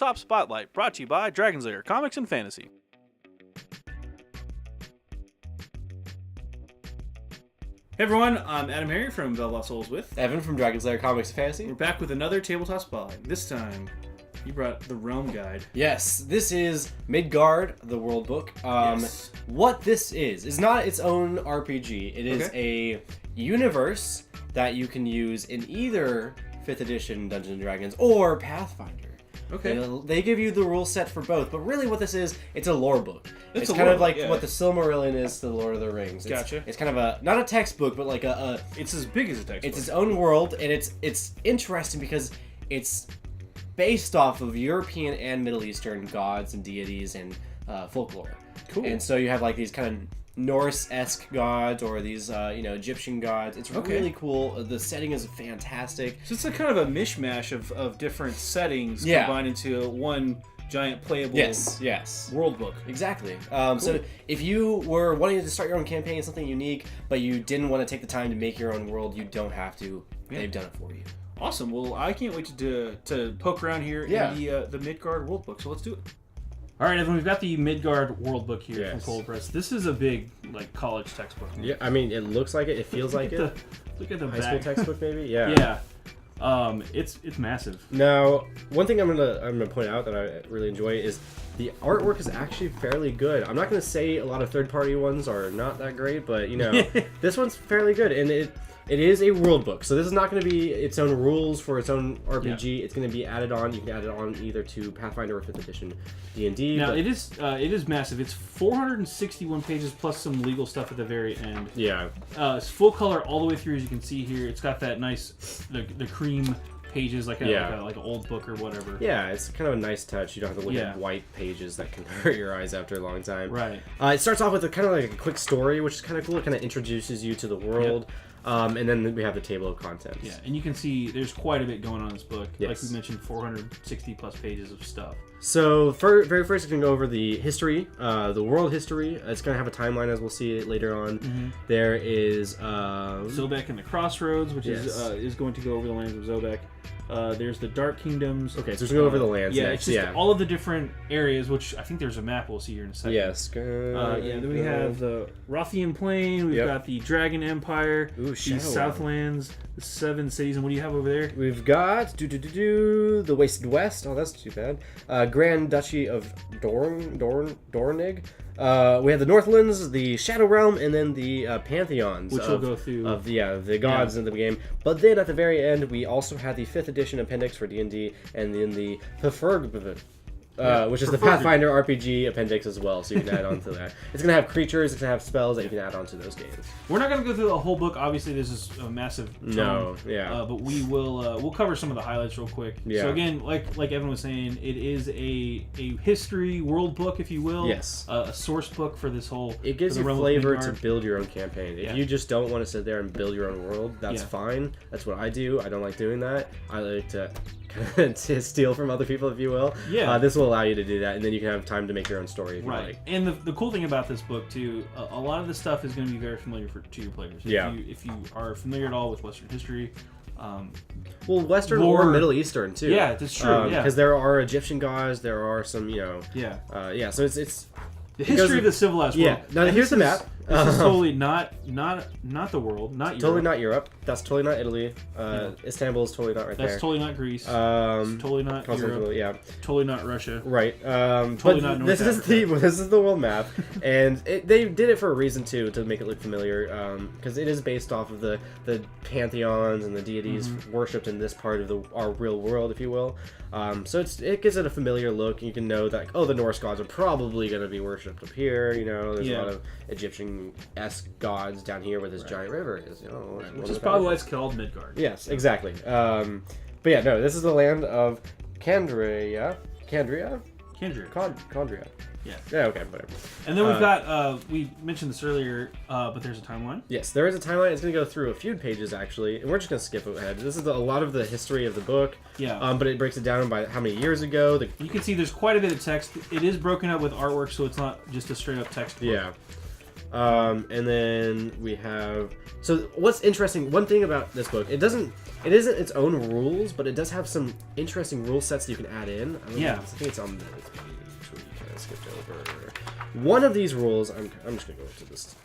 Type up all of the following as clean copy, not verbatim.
Tabletop Spotlight, brought to you by Dragon's Lair Comics and Fantasy. Hey everyone, I'm AdamHarry from Velvet Souls with Evan from Dragon's Lair Comics and Fantasy. We're back with another Tabletop Spotlight. This time, you brought the Realm Guide. Yes, this is Midgard, the Worldbook. Yes. What this is not its own RPG. It is a universe that you can use in either 5th edition Dungeons & Dragons or Pathfinder. Okay. They give you the rule set for both, but really what this is, it's a lore book. It's kind lore of like book, what the Silmarillion is to the Lord of the Rings. Gotcha. It's kind of a, not a textbook, but like a It's as big as a textbook. it's its own world, and it's interesting because it's based off of European and Middle Eastern gods and deities and folklore. Cool. And so you have like these kind of Norse-esque gods or these Egyptian gods. It's really cool. The setting is fantastic. So it's a kind of a mishmash of different settings combined into one giant playable world book. Exactly. Cool. So if you were wanting to start your own campaign, something unique, but you didn't want to take the time to make your own world, you don't have to. Yeah. They've done it for you. Awesome. Well, I can't wait to poke around here in the Midgard Worldbook. So let's do it. All right, Evan, we've got the Midgard Worldbook here from Kobold Press. This is a big, college textbook. Yeah, I mean, it looks like it. It feels like it. Look at the high back. school textbook, maybe. Yeah. Yeah. It's massive. Now, one thing I'm gonna point out that I really enjoy is the artwork is actually fairly good. I'm not gonna say a lot of third-party ones are not that great, but this one's fairly good, and it is a world book, so this is not going to be its own rules for its own RPG. Yeah. It's going to be added on. You can add it on either to Pathfinder or 5th edition D&D. Now, it is massive. It's 461 pages plus some legal stuff at the very end. Yeah. It's full color all the way through, as you can see here. It's got that nice, the cream pages, like an old book or whatever. Yeah, it's kind of a nice touch. You don't have to look at white pages that can hurt your eyes after a long time. Right. It starts off with a kind of like a quick story, which is kind of cool. It kind of introduces you to the world. Yep. And then we have the table of contents. Yeah, and you can see there's quite a bit going on in this book. Yes. Like we mentioned, 460 plus pages of stuff. So, very first, it's going to go over the history, the world history. It's going to have a timeline, as we'll see it later on. Mm-hmm. There is Zobek and the Crossroads, which is going to go over the lands of Zobek. There's the Dark Kingdoms. Okay, so it's going to go over the lands It's next. just all of the different areas, which I think there's a map we'll see here in a second. Yes. Then we have the Rothian Plain. We've got the Dragon Empire. Ooh, the Southlands, the 7 cities. And what do you have over there? We've got the Wasted West. Oh, that's too bad. Grand Duchy of Dornig. We have the Northlands, the Shadow Realm, and then the Pantheons, which we'll go through of the gods in the game. But then at the very end, we also had the 5th edition appendix for D&D, and then the which is the Pathfinder RPG appendix as well, so you can add on to that. It's going to have creatures, it's going to have spells that you can add on to those games. We're not going to go through the whole book. Obviously, this is a massive tome. But we will we'll cover some of the highlights real quick. Yeah. So again, like Evan was saying, it is a history world book, if you will. Yes. A source book for this whole. It gives you flavor to build your own campaign. If you just don't want to sit there and build your own world, that's fine. That's what I do. I don't like doing that. I like to to steal from other people, if you will. Yeah. This will allow you to do that, and then you can have time to make your own story if you like. And the cool thing about this book, too, a lot of the stuff is going to be very familiar to your players. If you are familiar at all with Western history. Western or Middle Eastern, too. Yeah, that's true. Because there are Egyptian gods, there are some, so it's... The history of the civilized world. Yeah. Now, here's the map. This is totally not the world, not Europe. Totally not Europe. That's totally not Italy. Istanbul is totally not right there. That's totally not Greece. It's totally not Europe. Yeah. Totally not Russia. Right. Totally not North Africa. This is the world map, and they did it for a reason too, to make it look familiar, because it is based off of the pantheons and the deities worshipped in this part of our real world, if you will. So it gives it a familiar look. You can know that the Norse gods are probably going to be worshipped up here. There's a lot of Egyptian-esque gods down here where this giant river is. Which is probably why it's called Midgard. Yes, exactly. This is the land of Candria. Candria. Yeah. Yeah, okay, whatever. And then we've got, we mentioned this earlier, but there's a timeline. Yes, there is a timeline. It's going to go through a few pages, actually, and we're just going to skip ahead. This is a lot of the history of the book. Yeah. But it breaks it down by how many years ago. You can see there's quite a bit of text. It is broken up with artwork, so it's not just a straight-up text book. Yeah. And then we have. So what's interesting? One thing about this book, it isn't its own rules, but it does have some interesting rule sets that you can add in. I think it's on the page. We kind of skipped over. One of these rules, I'm just gonna go to this,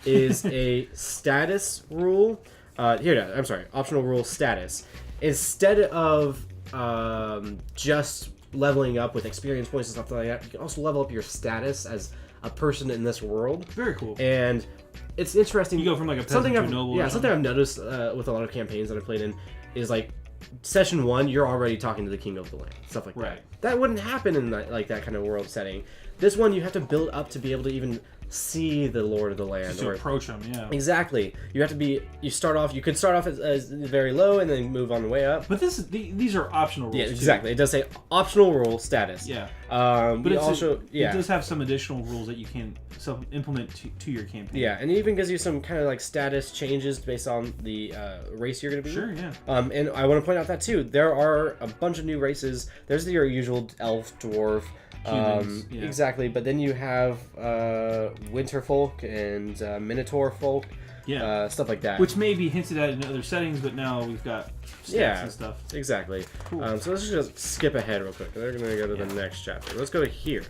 is a status rule. I'm sorry, optional rule status. Instead of just leveling up with experience points and stuff like that, you can also level up your status as a person in this world. Very cool. And it's interesting. You go from like a peasant to a noble. Yeah, something I've noticed with a lot of campaigns that I've played in is like session 1, you're already talking to the king of the land, stuff like that. That wouldn't happen in that kind of world setting. This one, you have to build up to be able to even see the Lord of the Land. Just to approach him, yeah. Exactly. You have to be. You could start off as very low and then move on the way up. But these are optional rules. Yeah, exactly. Too. It does say optional rule status. Yeah. But it does have some additional rules that you can implement to your campaign. Yeah, and it even gives you some kind of like status changes based on the race you're going to be. Sure, yeah. And I want to point out that too. There are a bunch of new races. There's your usual elf, dwarf. Humans, Exactly, but then you have winter folk and minotaur folk, stuff like that. Which may be hinted at in other settings, but now we've got stats and stuff. Exactly. Cool. So let's just skip ahead real quick. They're going to go to the next chapter. Let's go to here.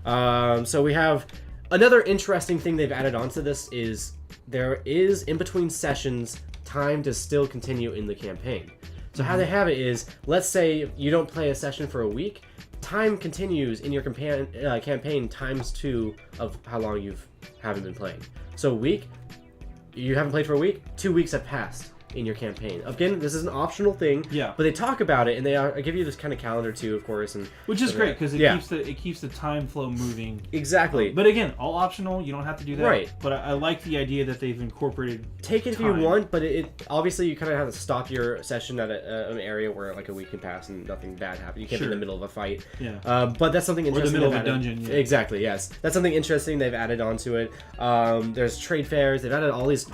So we have another interesting thing they've added onto this is there is, in between sessions, time to still continue in the campaign. So how they have it is, let's say you don't play a session for a week, time continues in your campaign times 2 of how long you haven't been playing. So a week, you haven't played for a week, 2 weeks have passed in your campaign. Again, this is an optional thing, but they talk about it and they give you this kind of calendar too, of course, and which is great because it keeps the time flow moving. Exactly. But again, all optional. You don't have to do that. Right. But I like the idea that they've incorporated. Take it if you want, but it obviously you kind of have to stop your session at an area where like a week can pass and nothing bad happens. You can't be in the middle of a fight. Yeah. But that's something interesting. Or the middle of a dungeon. Yeah. Exactly. Yes. That's something interesting they've added onto it. There's trade fairs. They've added all these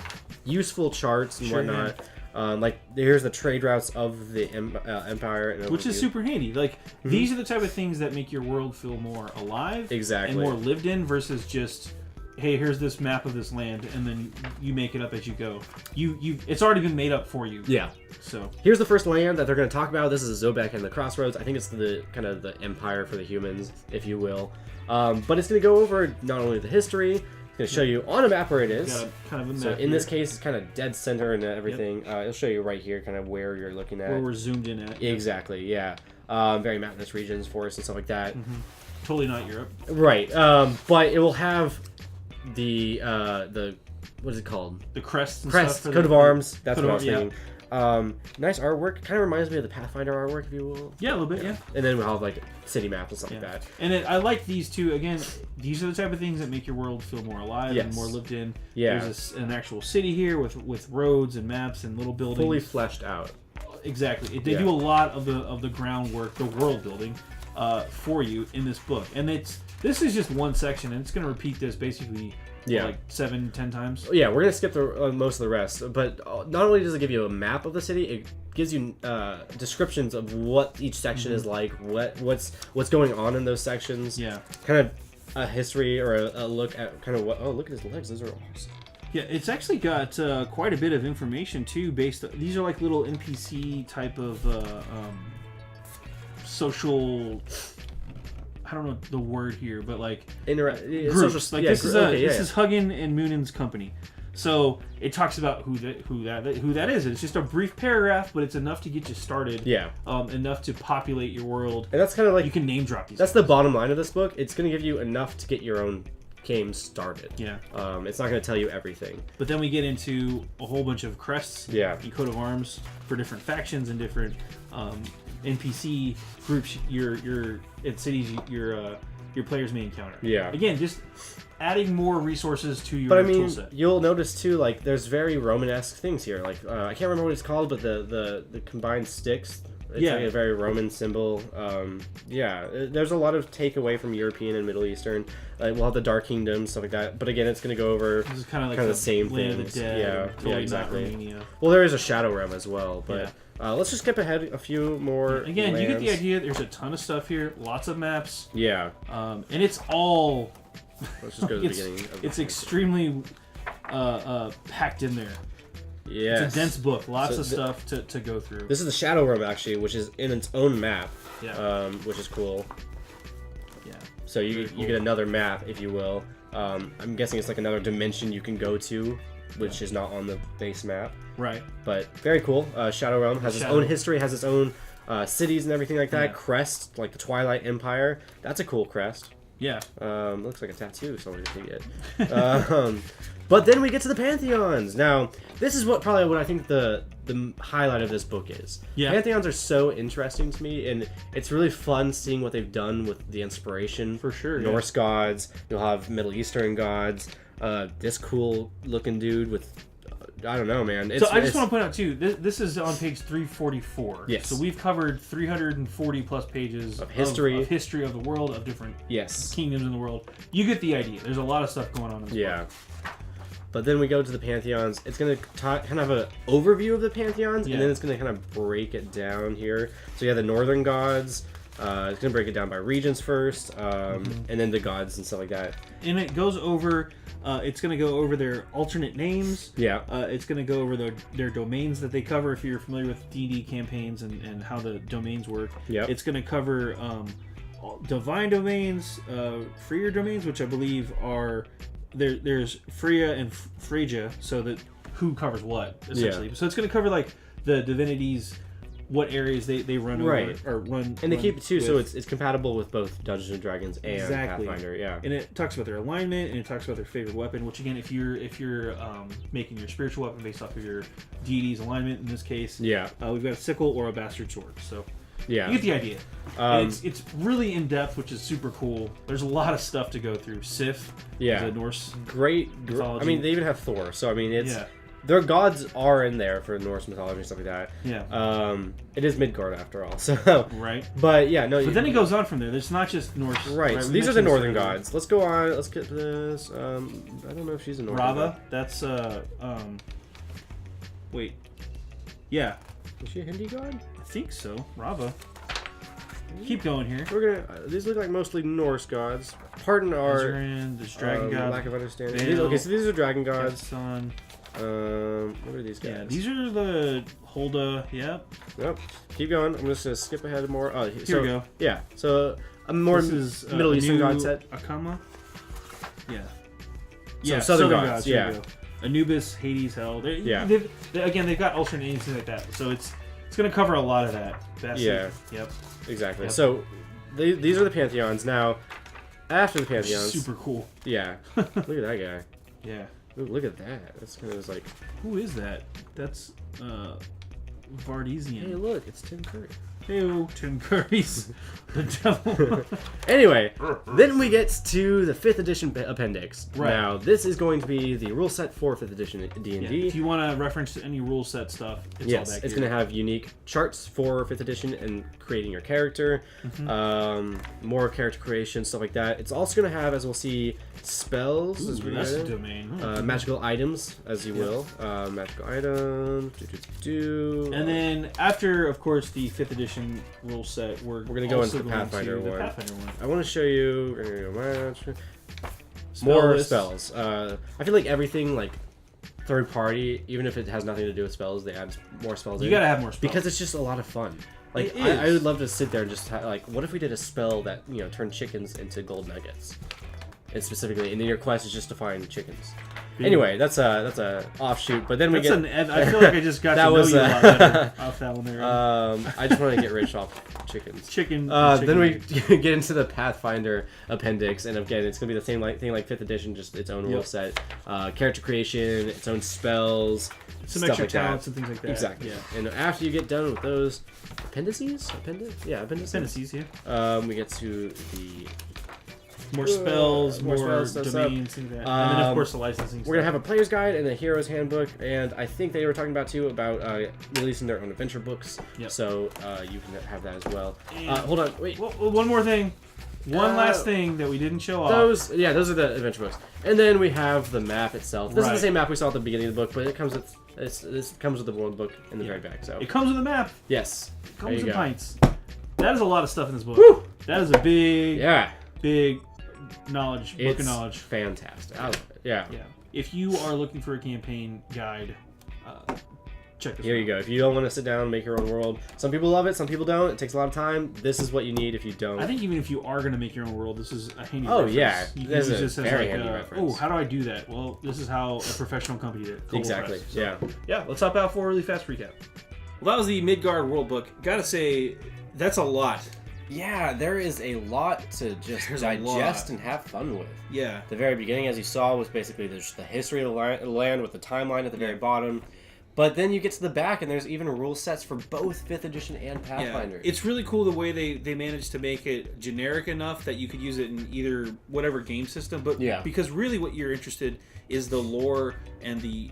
useful charts and whatnot. Yeah. Like here's the trade routes of the empire, which is super handy. Like these are the type of things that make your world feel more alive, and more lived in, versus just, hey, here's this map of this land, and then you make it up as you go. It's already been made up for you. Yeah. So here's the first land that they're going to talk about. This is Zobek and the Crossroads. I think it's the kind of the empire for the humans, if you will. But it's going to go over not only the history. Going to show you on a map where it is. Got kind of a map so in this case, it's kind of dead center and everything. It'll show you right here, kind of where you're looking at. Where we're zoomed in at. Exactly. Yeah. Very mountainous regions, forests, and stuff like that. Totally not Europe. Right. But it will have the what is it called? The crests. And crest, stuff coat of arms. That's what I was thinking. Yeah. Nice artwork. Kind of reminds me of the Pathfinder artwork, if you will. Yeah, a little bit. Yeah. And then we'll have like city maps and stuff like that. And I like these too. Again, these are the type of things that make your world feel more alive and more lived in. Yeah. There's an actual city here with roads and maps and little buildings. Fully fleshed out. Exactly. They do a lot of the groundwork, the world building, for you in this book. And this is just one section, and it's going to repeat this basically. Like 7-10 times. Yeah, we're gonna skip most of the rest. But not only does it give you a map of the city, it gives you descriptions of what each section is like, what's going on in those sections. Yeah, kind of a history or a look at kind of what. Oh, look at his legs; those are awesome. Yeah, it's actually got quite a bit of information too. These are like little NPC type of social. I don't know the word here, but like groups. Like this is Hugin and Moonen's company, so it talks about who that is. It's just a brief paragraph, but it's enough to get you started. Yeah. Enough to populate your world. And that's kind of like you can name drop these. That's the bottom line of this book. It's going to give you enough to get your own game started. Yeah. It's not going to tell you everything. But then we get into a whole bunch of crests. And coat of arms for different factions and different. NPC groups your cities your players may encounter. Yeah. Again, just adding more resources to your toolset. You'll notice too, like there's very Romanesque things here. Like I can't remember what it's called, but the combined sticks. It's like a very Roman symbol. There's a lot of takeaway from European and Middle Eastern. We'll have the Dark Kingdom, stuff like that. But again, it's going to go over this is kind of like the same Land things. Of the Dead, exactly. Well, there is a Shadow Realm as well, but let's just skip ahead a few more. Again, lands. You get the idea. There's a ton of stuff here, lots of maps. Yeah. And it's all Let's just go to the beginning. It's extremely packed in there. Yeah, it's a dense book. Lots of stuff to go through. This is the Shadow Realm, actually, which is in its own map. Yeah. Which is cool. Yeah. So you get another map, if you will. I'm guessing it's like another dimension you can go to, which is not on the base map. Right. But very cool. Shadow Realm has its own history, has its own cities and everything like that. Yeah. Crest, like the Twilight Empire. That's a cool crest. Yeah. Looks like a tattoo somebody could get. But then we get to the Pantheons. Now, this is what I think the highlight of this book is. Yeah. Pantheons are so interesting to me, and it's really fun seeing what they've done with the inspiration. For sure. Norse gods. You'll have Middle Eastern gods. This cool looking dude with, I don't know, man. I just want to point out too. This is on page 344. Yes. So we've covered 340 plus pages of history, of the world, of different kingdoms in the world. You get the idea. There's a lot of stuff going on in this book. But then we go to the Pantheons. It's going to kind of have an overview of the Pantheons, and then it's going to kind of break it down here. So you have the Northern gods. It's going to break it down by regions first, and then the gods and stuff like that. And it goes over... it's going to go over their alternate names. Yeah. It's going to go over their domains that they cover, if you're familiar with D&D campaigns and how the domains work. Yeah. It's going to cover divine domains, freer domains, which I believe are... There's Freya and Freyja, so that who covers what, essentially. Yeah. So it's going to cover, like, the divinities... what areas they run over or run, and they keep it too, so it's compatible with both Dungeons and Dragons and Pathfinder. Yeah, and it talks about their alignment, and it talks about their favorite weapon. Which again, if you're making your spiritual weapon based off of your deity's alignment, in this case, we've got a sickle or a bastard sword. So you get the idea. It's really in depth, which is super cool. There's a lot of stuff to go through. Sif, the Norse great mythology. I mean, they even have Thor. So I mean, it's. Yeah. Their gods are in there for Norse mythology and stuff like that. Yeah. It is Midgard after all, so. Right. But yeah, no. But then it goes on from there. There's not just Norse. Right. So these are the northern gods. Let's go on. Let's get to this. I don't know if she's a northern Rava. God. That's Wait. Yeah. Is she a Hindi god? I think so. Rava. Keep going here. We're gonna. These look like mostly Norse gods. Pardon our. There's dragon gods. Lack of understanding. Okay, so these are dragon gods. Son. What are these guys? Yeah, these are the Holda. Yep. Keep going. I'm just gonna skip ahead more. Oh, here we go. Yeah. So a more Middle Eastern god set. Akama. Yeah. Yeah. Southern gods. Yeah. Anubis, Hades, Hell. They've got alternate names, things like that. So it's gonna cover a lot of that. Yeah. Yep. Exactly. Yep. So these are the Pantheons. Now, after the Pantheons. Super cool. Yeah. Look at that guy. Yeah. Ooh, look at that. That's kind of like... Who is that? That's Vardesian. Hey, look, it's Tim Curry. Hey, Tim Curry's the devil. Anyway, then we get to the 5th edition appendix. Right. Now, this is going to be the rule set for 5th edition D&D. Yeah. If you want to reference any rule set stuff, it's all back here. It's going to have unique charts for 5th edition and creating your character, more character creation, stuff like that. It's also going to have, as we'll see, spells. Ooh, that's a domain. Magical items, as you will. Magical items. And then after, of course, the 5th edition rule set, we're going to go into the Pathfinder one. I want to show you more spells. I feel like everything, like third party, even if it has nothing to do with spells, they add more spells. You gotta have more spells because it's just a lot of fun. Like I would love to sit there and just like, what if we did a spell that turned chickens into gold nuggets, and specifically, and then your quest is just to find chickens. Anyway, that's a offshoot, but then I feel like I just got to know you a lot better off that one there. I just want to get rich off chickens. Then we get into the Pathfinder appendix, and again, it's gonna be the same thing like 5th edition, just its own rule set, character creation, its own spells, some stuff extra like talents that. And things like that. Exactly. Yeah. And after you get done with those appendices, we get to the more spells, more domains, things like that. And then, of course, the licensing. We're going to have a player's guide and a hero's handbook, and I think they were talking about, too, about releasing their own adventure books. Yep. So you can have that as well. Hold on, wait. One more thing. One last thing that we didn't show off. Those are the adventure books. And then we have the map itself. This is the same map we saw at the beginning of the book, but it comes with this comes with the Worldbook in the very back. So it comes with a map. Yes. It comes with pints. That is a lot of stuff in this book. Woo! That is a big book of knowledge. Fantastic. I love it. Yeah. If you are looking for a campaign guide, check this out. Here you go. If you don't want to sit down and make your own world, some people love it, some people don't. It takes a lot of time. This is what you need if you don't. I think even if you are going to make your own world, this is a handy Oh, reference. yeah. You can This use is this a as very like, handy reference. oh, how do I do that? Well, this is how a professional company did it. Kobold Exactly. Press. Yeah. Yeah, let's hop out for a really fast recap. Well, that was the Midgard Rulebook. Gotta say, that's a lot. Yeah, there is a lot to just digest and have fun with. Yeah. The very beginning, as you saw, was basically just the history of the land with the timeline at the very bottom. But then you get to the back, and there's even rule sets for both 5th edition and Pathfinder. Yeah. It's really cool the way they managed to make it generic enough that you could use it in either whatever game system. But because really what you're interested is the lore and the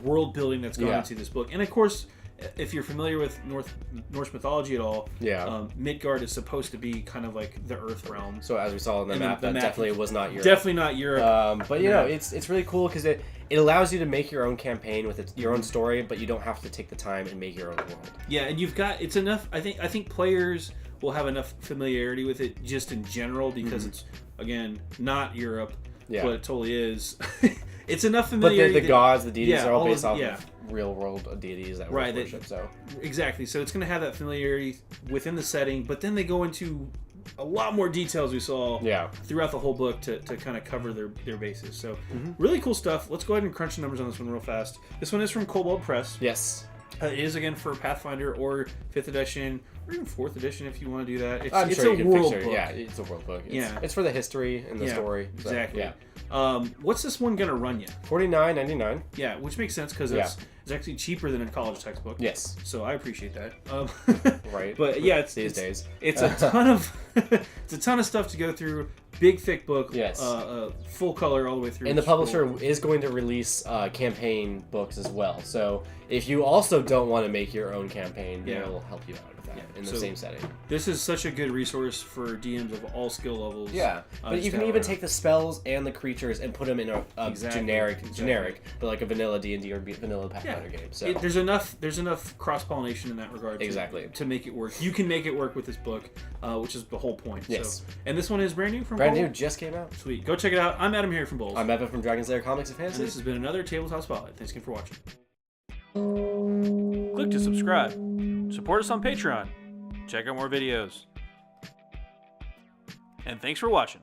world building that's gone into this book. And of course, if you're familiar with Norse mythology at all, Midgard is supposed to be kind of like the Earth realm. So as we saw on the map, that definitely was not Europe. Definitely not Europe. But you know, it's really cool because it allows you to make your own campaign with your own story, but you don't have to take the time and make your own world. Yeah, and it's enough. I think players will have enough familiarity with it just in general because it's again not Europe, but it totally is. It's enough familiarity. But the gods, the deities are all based off of real world deities that we worship. So exactly, so it's going to have that familiarity within the setting, but then they go into a lot more details we saw throughout the whole book to kind of cover their bases. So really cool stuff. Let's go ahead and crunch the numbers on this one real fast. This one is from Kobold Press. Yes. It is again for Pathfinder or 5th edition or even 4th edition if you want to do that. It's I'm it's sure a you can world fix book. Yeah, it's a world book. It's for the history and the story. So, exactly. Yeah. What's this one gonna run you? $49.99. Yeah, which makes sense because it's actually cheaper than a college textbook. Yes. So I appreciate that. Right. But yeah, these days it's a ton of it's a ton of stuff to go through. Big thick book. Yes. Full color all the way through. And the publisher is going to release campaign books as well. So if you also don't want to make your own campaign, it'll help you out with that in the same setting. This is such a good resource for DMs of all skill levels. Yeah, but you can even take the spells and the creatures and put them in a generic, but like a vanilla D&D or vanilla Pathfinder game. So there's enough cross pollination in that regard. To make it work. You can make it work with this book, which is the whole point. Yes. So, and this one is brand new from brand new, just came out. Sweet, go check it out. I'm AdamHarry from BoLS. I'm Evan from Dragon's Lair Comics and Fantasy. And this has been another Tabletop Spotlight. Thanks again for watching. Click to subscribe. Support us on Patreon. Check out more videos. And thanks for watching.